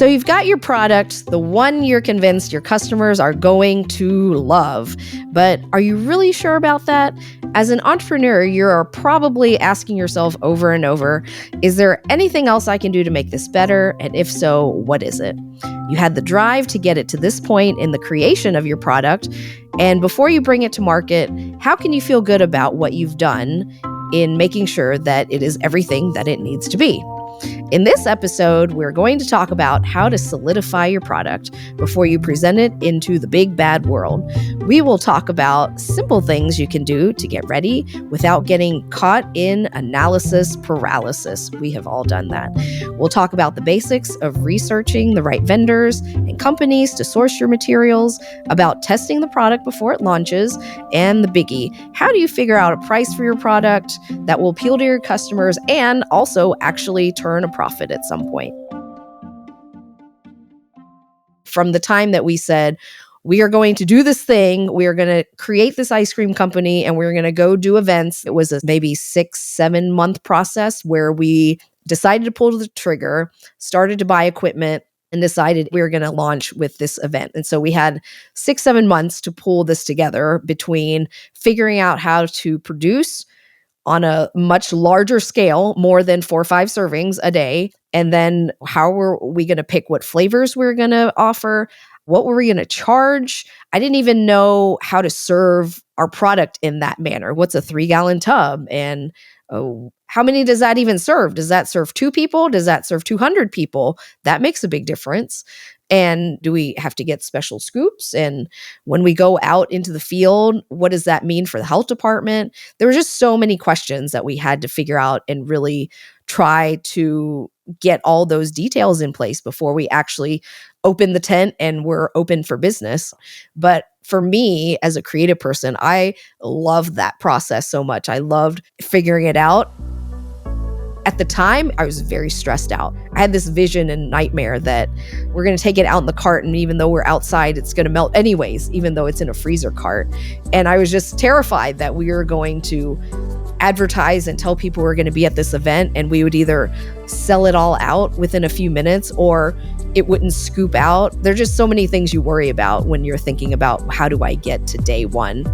So you've got your product, the one you're convinced your customers are going to love, but are you really sure about that? As an entrepreneur, you're probably asking yourself over and over, is there anything else I can do to make this better? And if so, what is it? You had the drive to get it to this point in the creation of your product. And before you bring it to market, how can you feel good about what you've done in making sure that it is everything that it needs to be? In this episode, we're going to talk about how to solidify your product before you present it into the big bad world. We will talk about simple things you can do to get ready without getting caught in analysis paralysis. We have all done that. We'll talk about the basics of researching the right vendors and companies to source your materials, about testing the product before it launches, and the biggie, how do you figure out a price for your product that will appeal to your customers and also actually turn a profit at some point. From the time that we said, we are going to do this thing, we are going to create this ice cream company, and we're going to go do events, it was a maybe 6-7 month process where we decided to pull the trigger, started to buy equipment, and decided we were going to launch with this event. And so we had 6-7 months to pull this together between figuring out how to produce on a much larger scale, more than 4 or 5 servings a day. And then how were we going to pick what flavors we were going to offer? What were we going to charge? I didn't even know how to serve our product in that manner. What's a 3-gallon tub? And how many does that even serve? Does that serve 2 people? Does that serve 200 people? That makes a big difference. And do we have to get special scoops? And when we go out into the field, what does that mean for the health department? There were just so many questions that we had to figure out and really try to get all those details in place before we actually open the tent and we're open for business. But for me, as a creative person, I loved that process so much. I loved figuring it out. At the time, I was very stressed out. I had this vision and nightmare that we're going to take it out in the cart, and even though we're outside, it's going to melt anyways, even though it's in a freezer cart. And I was just terrified that we were going to advertise and tell people we're going to be at this event, and we would either sell it all out within a few minutes or it wouldn't scoop out. There's just so many things you worry about when you're thinking about, how do I get to day one?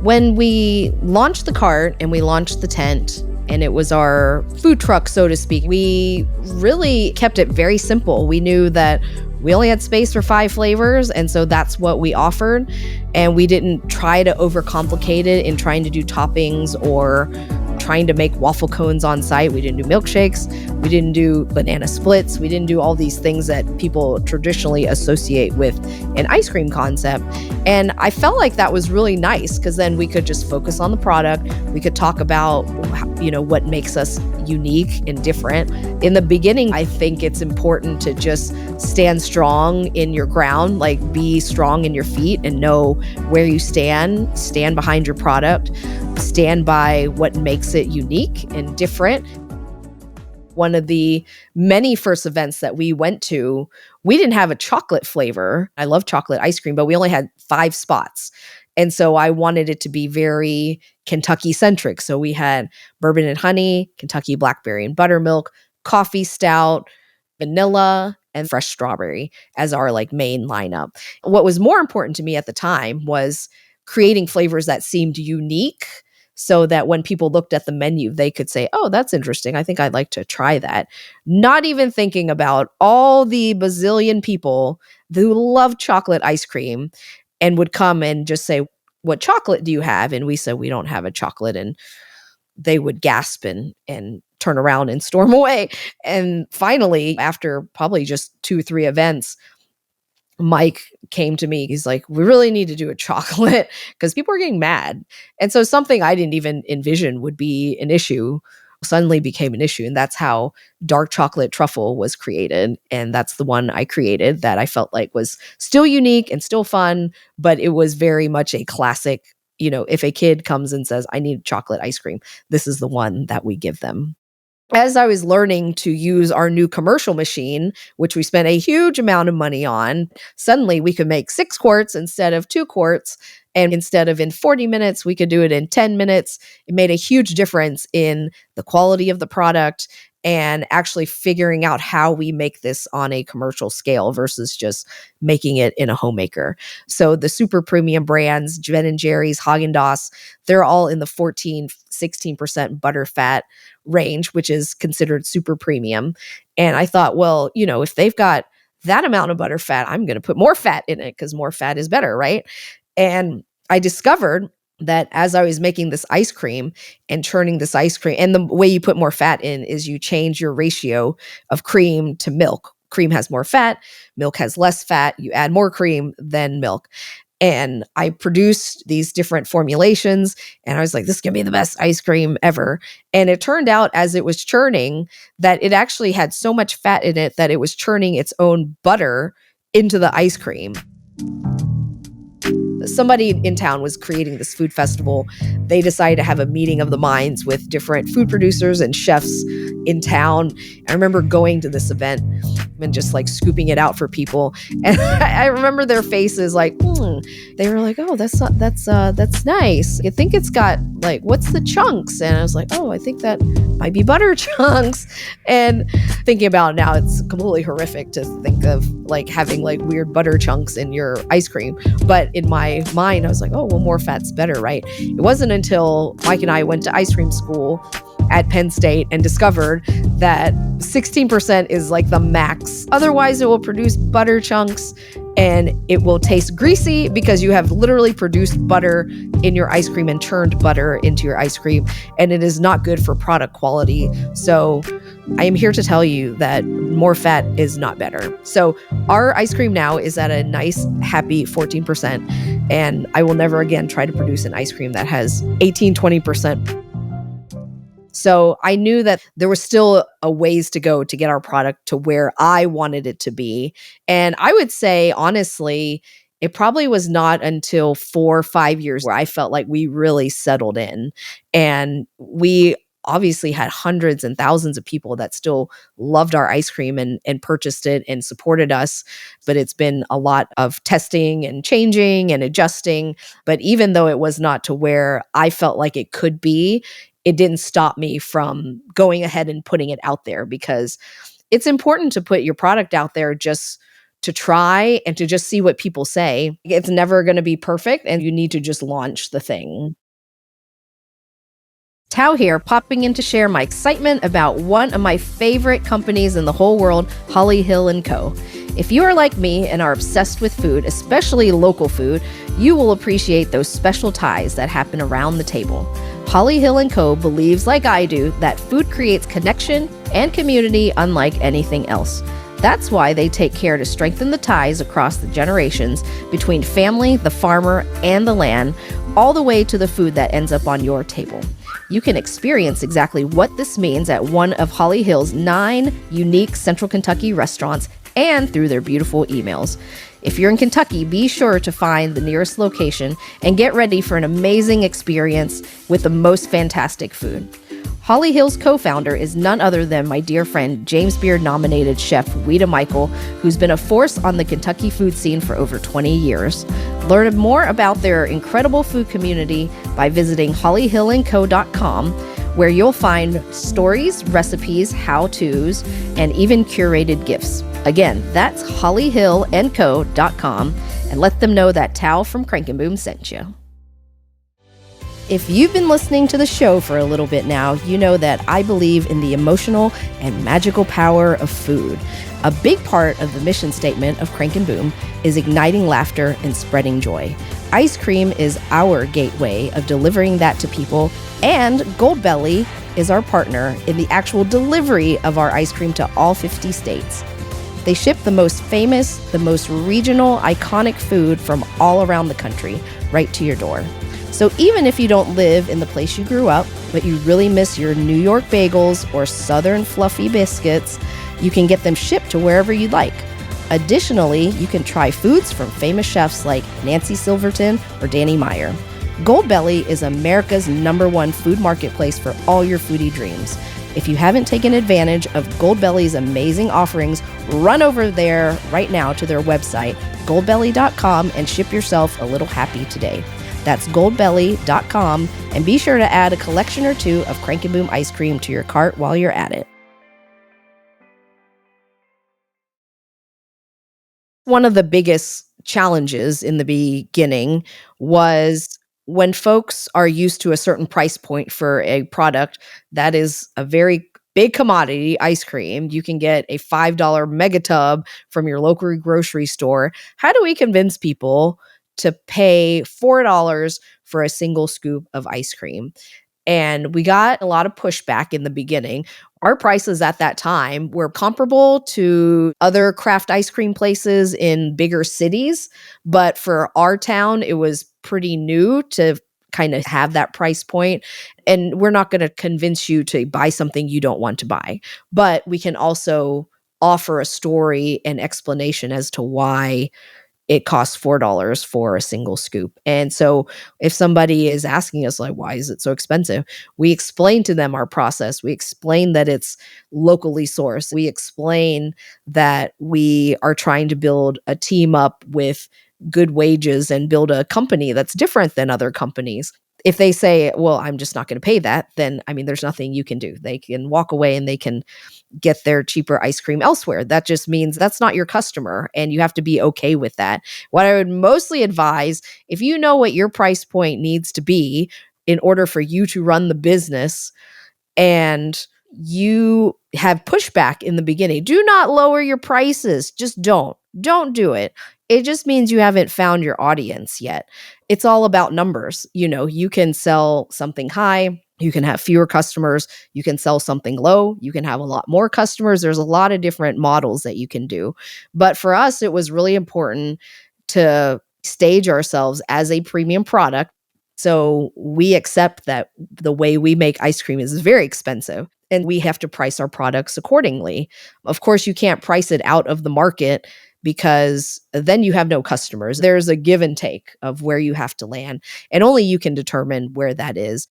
When we launched the cart and we launched the tent, and it was our food truck, so to speak, we really kept it very simple. We knew that we only had space for 5 flavors, and so that's what we offered. And we didn't try to overcomplicate it in trying to do toppings or trying to make waffle cones on site. We didn't do milkshakes. We didn't do banana splits. We didn't do all these things that people traditionally associate with an ice cream concept. And I felt like that was really nice because then we could just focus on the product. We could talk about, what makes us unique and different. In the beginning, I think it's important to just stand strong in your ground, like be strong in your feet and know where you stand behind your product, stand by what makes it unique and different. One of the many first events that we went to, we didn't have a chocolate flavor. I love chocolate ice cream, but we only had 5 spots. And so I wanted it to be very Kentucky centric. So we had bourbon and honey, Kentucky blackberry and buttermilk, coffee stout, vanilla, and fresh strawberry as our main lineup. What was more important to me at the time was creating flavors that seemed unique so that when people looked at the menu, they could say, oh, that's interesting. I think I'd like to try that. Not even thinking about all the bazillion people who love chocolate ice cream and would come and just say, what chocolate do you have? And we said, we don't have a chocolate. And they would gasp and turn around and storm away. And finally, after probably just 2-3 events, Mike came to me. He's like, we really need to do a chocolate because people are getting mad. And so something I didn't even envision would be an issue suddenly became an issue. And that's how dark chocolate truffle was created. And that's the one I created that I felt like was still unique and still fun, but it was very much a classic. If a kid comes and says, I need chocolate ice cream, this is the one that we give them. As I was learning to use our new commercial machine, which we spent a huge amount of money on, suddenly we could make 6 quarts instead of 2 quarts. And instead of in 40 minutes, we could do it in 10 minutes. It made a huge difference in the quality of the product and actually figuring out how we make this on a commercial scale versus just making it in a homemaker. So the super premium brands, Ben and Jerry's, Haagen-Dazs, they're all in the 16% butter fat range, which is considered super premium. And I thought, well, if they've got that amount of butter fat, I'm going to put more fat in it because more fat is better, right? And I discovered that as I was making this ice cream and churning this ice cream, and the way you put more fat in is you change your ratio of cream to milk. Cream has more fat, milk has less fat. You add more cream than milk. And I produced these different formulations, and I was like, this is going to be the best ice cream ever. And it turned out as it was churning that it actually had so much fat in it that it was churning its own butter into the ice cream. Somebody in town was creating this food festival. They decided to have a meeting of the minds with different food producers and chefs in town. I remember going to this event and just like scooping it out for people. And I remember their faces like, They were like, oh, that's nice. You think it's got like, what's the chunks? And I was like, oh, I think that might be butter chunks. And thinking about it now, it's completely horrific to think of like having like weird butter chunks in your ice cream. But in my mind, I was like, oh, well, more fat's better, right? It wasn't until Mike and I went to ice cream school at Penn State and discovered that 16% is like the max. Otherwise, it will produce butter chunks and it will taste greasy because you have literally produced butter in your ice cream and churned butter into your ice cream. And it is not good for product quality. So I am here to tell you that more fat is not better. So our ice cream now is at a nice, happy 14%. And I will never again try to produce an ice cream that has 18, 20%. So I knew that there was still a ways to go to get our product to where I wanted it to be. And I would say, honestly, it probably was not until 4 or 5 years where I felt like we really settled in. And we obviously had hundreds and thousands of people that still loved our ice cream and purchased it and supported us. But it's been a lot of testing and changing and adjusting. But even though it was not to where I felt like it could be, it didn't stop me from going ahead and putting it out there, because it's important to put your product out there just to try and to just see what people say. It's never going to be perfect, and you need to just launch the thing. Tao here, popping in to share my excitement about one of my favorite companies in the whole world, Holly Hill & Co. If you are like me and are obsessed with food, especially local food, you will appreciate those special ties that happen around the table. Holly Hill & Co. believes, like I do, that food creates connection and community unlike anything else. That's why they take care to strengthen the ties across the generations between family, the farmer, and the land, all the way to the food that ends up on your table. You can experience exactly what this means at one of Holly Hill's 9 unique Central Kentucky restaurants and through their beautiful emails. If you're in Kentucky, be sure to find the nearest location and get ready for an amazing experience with the most fantastic food. Holly Hill's co-founder is none other than my dear friend, James Beard-nominated chef Weta Michael, who's been a force on the Kentucky food scene for over 20 years. Learn more about their incredible food community by visiting hollyhillandco.com, where you'll find stories, recipes, how-tos, and even curated gifts. Again, that's hollyhillandco.com, and let them know that Tao from Crank and Boom sent you. If you've been listening to the show for a little bit now, you know that I believe in the emotional and magical power of food. A big part of the mission statement of Crank and Boom is igniting laughter and spreading joy. Ice cream is our gateway of delivering that to people, and Goldbelly is our partner in the actual delivery of our ice cream to all 50 states. They ship the most famous, the most regional, iconic food from all around the country right to your door. So even if you don't live in the place you grew up, but you really miss your New York bagels or Southern fluffy biscuits, you can get them shipped to wherever you'd like. Additionally, you can try foods from famous chefs like Nancy Silverton or Danny Meyer. Goldbelly is America's #1 food marketplace for all your foodie dreams. If you haven't taken advantage of Goldbelly's amazing offerings, run over there right now to their website, goldbelly.com, and ship yourself a little happy today. That's goldbelly.com, and be sure to add a collection or two of Crank and Boom ice cream to your cart while you're at it. One of the biggest challenges in the beginning was when folks are used to a certain price point for a product that is a very big commodity, ice cream. You can get a $5 mega tub from your local grocery store. How do we convince people to pay $4 for a single scoop of ice cream? And we got a lot of pushback in the beginning. Our prices at that time were comparable to other craft ice cream places in bigger cities. But for our town, it was pretty new to kind of have that price point. And we're not going to convince you to buy something you don't want to buy. But we can also offer a story and explanation as to why it costs $4 for a single scoop. And so if somebody is asking us like, why is it so expensive? We explain to them our process. We explain that it's locally sourced. We explain that we are trying to build a team up with good wages and build a company that's different than other companies. If they say, well, I'm just not going to pay that, then I mean, there's nothing you can do. They can walk away and they can get their cheaper ice cream elsewhere. That just means that's not your customer, and you have to be okay with that. What I would mostly advise, if you know what your price point needs to be in order for you to run the business, and you have pushback in the beginning, do not lower your prices. Just don't do it. It just means you haven't found your audience yet. It's all about numbers. You can sell something high, you can have fewer customers, you can sell something low, you can have a lot more customers. There's a lot of different models that you can do. But for us, it was really important to stage ourselves as a premium product. So we accept that the way we make ice cream is very expensive, and we have to price our products accordingly. Of course, you can't price it out of the market because then you have no customers. There's a give and take of where you have to land, and only you can determine where that is.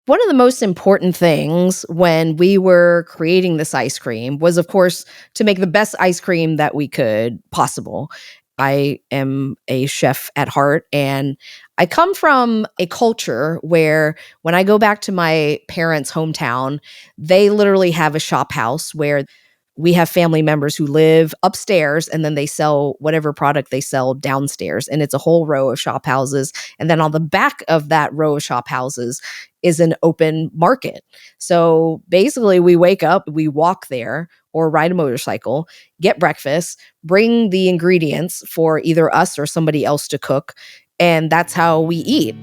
One of the most important things when we were creating this ice cream was, of course, to make the best ice cream that we could possible. I am a chef at heart, and I come from a culture where when I go back to my parents' hometown, they literally have a shop house where we have family members who live upstairs, and then they sell whatever product they sell downstairs. And it's a whole row of shop houses. And then on the back of that row of shop houses is an open market. So basically, we wake up, we walk there or ride a motorcycle, get breakfast, bring the ingredients for either us or somebody else to cook. And that's how we eat.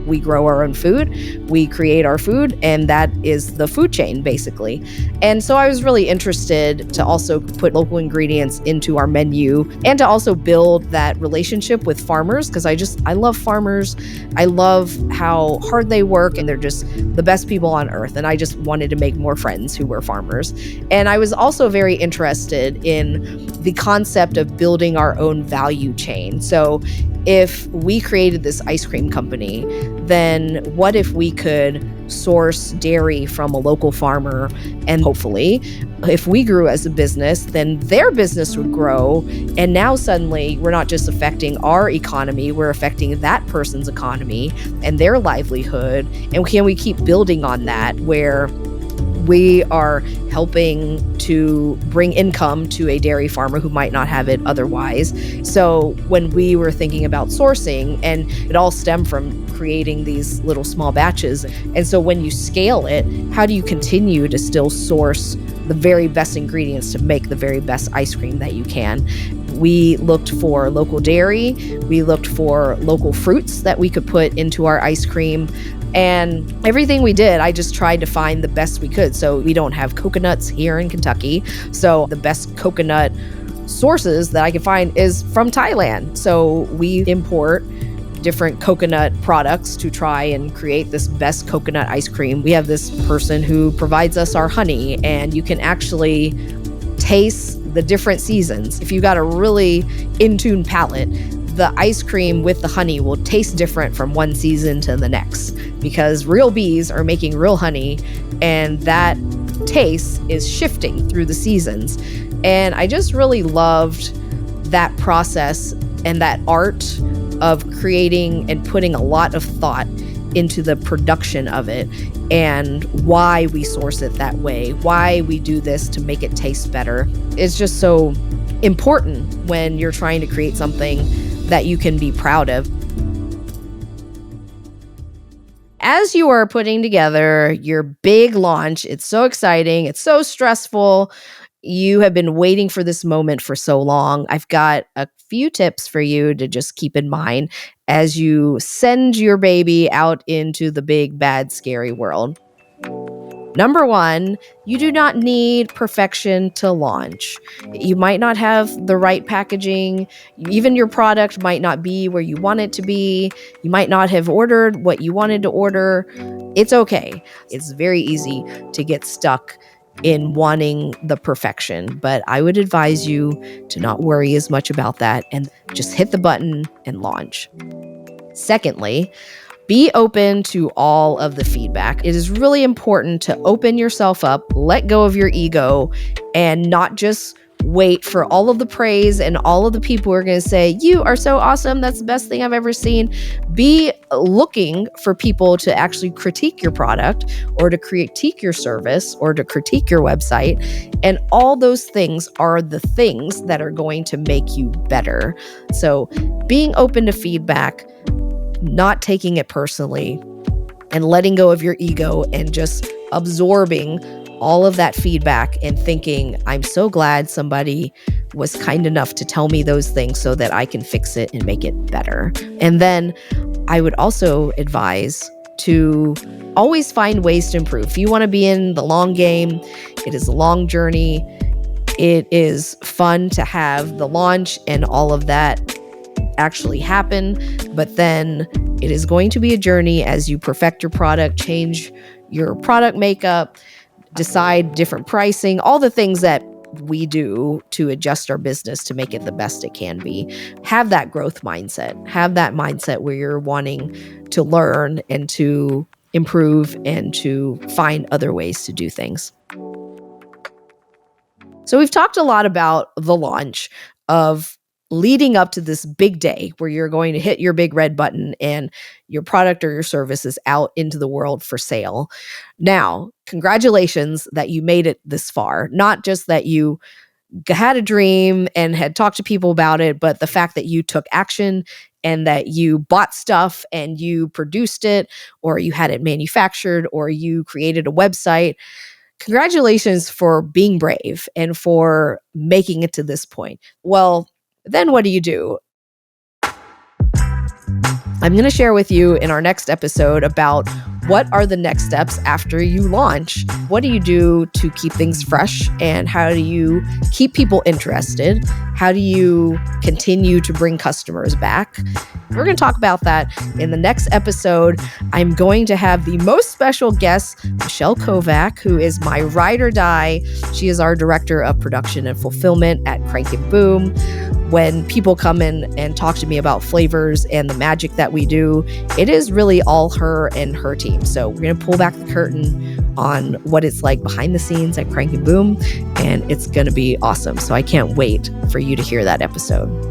We grow our own food, we create our food, and that is the food chain, basically. And so I was really interested to also put local ingredients into our menu and to also build that relationship with farmers, because I love farmers. I love how hard they work, and they're just the best people on earth. And I just wanted to make more friends who were farmers. And I was also very interested in the concept of building our own value chain. So if we created this ice cream company, then what if we could source dairy from a local farmer? And hopefully, if we grew as a business, then their business would grow. And now suddenly we're not just affecting our economy, we're affecting that person's economy and their livelihood. And can we keep building on that, where we are helping to bring income to a dairy farmer who might not have it otherwise? So when we were thinking about sourcing, and it all stemmed from creating these little small batches. And so when you scale it, how do you continue to still source the very best ingredients to make the very best ice cream that you can? We looked for local dairy. We looked for local fruits that we could put into our ice cream. And everything we did, I just tried to find the best we could. So we don't have coconuts here in Kentucky. So the best coconut sources that I could find is from Thailand. So we import different coconut products to try and create this best coconut ice cream. We have this person who provides us our honey, and you can actually taste the different seasons. If you've got a really in-tune palate, the ice cream with the honey will taste different from one season to the next, because real bees are making real honey, and that taste is shifting through the seasons. And I just really loved that process and that art of creating and putting a lot of thought into the production of it, and why we source it that way, why we do this to make it taste better. It's just so important when you're trying to create something that you can be proud of. As you are putting together your big launch, it's so exciting, it's so stressful. You have been waiting for this moment for so long. I've got a few tips for you to just keep in mind as you send your baby out into the big, bad, scary world. Number one, you do not need perfection to launch. You might not have the right packaging. Even your product might not be where you want it to be. You might not have ordered what you wanted to order. It's okay. It's very easy to get stuck in wanting the perfection, but I would advise you to not worry as much about that and just hit the button and launch. Secondly, be open to all of the feedback. It is really important to open yourself up, let go of your ego, and not just wait for all of the praise and all of the people who are going to say, you are so awesome, that's the best thing I've ever seen. Be looking for people to actually critique your product or to critique your service or to critique your website. And all those things are the things that are going to make you better. So being open to feedback, not taking it personally, and letting go of your ego and just absorbing all of that feedback and thinking, I'm so glad somebody was kind enough to tell me those things so that I can fix it and make it better. And then I would also advise to always find ways to improve. If you want to be in the long game, it is a long journey. It is fun to have the launch and all of that actually happen, but then it is going to be a journey as you perfect your product, change your product makeup, decide different pricing, all the things that we do to adjust our business to make it the best it can be. Have that growth mindset. Have that mindset where you're wanting to learn and to improve and to find other ways to do things. So we've talked a lot about the launch of leading up to this big day where you're going to hit your big red button and your product or your service is out into the world for sale. Now, congratulations that you made it this far. Not just that you had a dream and had talked to people about it, but the fact that you took action and that you bought stuff and you produced it, or you had it manufactured, or you created a website. Congratulations for being brave and for making it to this point. Well, then what do you do? I'm going to share with you in our next episode about what are the next steps after you launch. What do you do to keep things fresh? And how do you keep people interested? How do you continue to bring customers back? We're going to talk about that in the next episode. I'm going to have the most special guest, Michelle Kovac, who is my ride or die. She is our director of production and fulfillment at Crank and Boom. When people come in and talk to me about flavors and the magic that we do, it is really all her and her team. So we're going to pull back the curtain on what it's like behind the scenes at Crank and Boom, and it's going to be awesome. So I can't wait for you to hear that episode.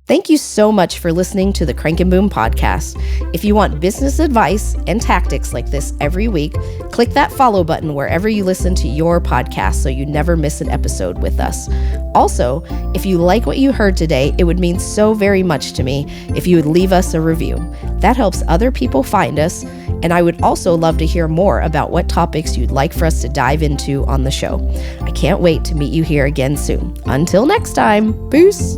Thank you so much for listening to the Crank and Boom podcast. If you want business advice and tactics like this every week, click that follow button wherever you listen to your podcast so you never miss an episode with us. Also, if you like what you heard today, it would mean so very much to me if you would leave us a review. That helps other people find us, and I would also love to hear more about what topics you'd like for us to dive into on the show. I can't wait to meet you here again soon. Until next time, peace!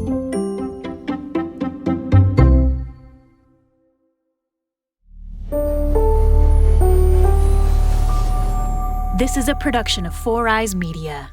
This is a production of Four Eyes Media.